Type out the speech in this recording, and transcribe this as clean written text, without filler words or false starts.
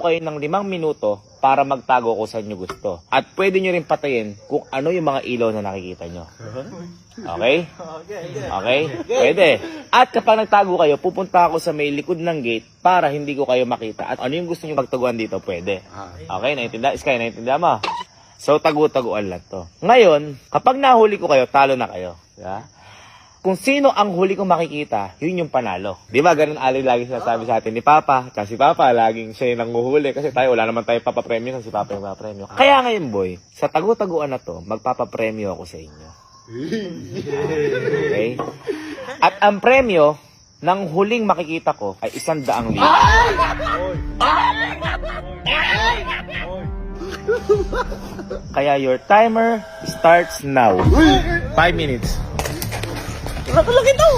kayo ng 5 minuto para magtago kung saan nyo gusto. At pwede nyo rin patayin kung ano yung mga ilaw na nakikita nyo. Okay? Okay? Pwede. At kapag nagtago kayo, pupunta ako sa may likod ng gate para hindi ko kayo makita. At ano yung gusto nyo pagtaguan dito, pwede. Okay? Naiintindihan? Sky, naiintindihan mo? So, tagu-taguan lang to. Ngayon, kapag nahuli ko kayo, talo na kayo. Diba? Kung sino ang huli kong makikita, yun yung panalo. Di ba, ganun Ali lagi sinasabi sa atin ni Papa. Kasi Papa, laging siya yung nanguhuli. Kasi tayo, wala naman tayo papapremyo kasi si Papa yung papapremyo. Kaya ngayon, boy, sa tagu-taguan na to, magpapapremyo ako sa inyo. Okay? At ang premyo ng huling makikita ko ay 100,000. Kaya your timer starts now. 5 minutes. Nakalaki to!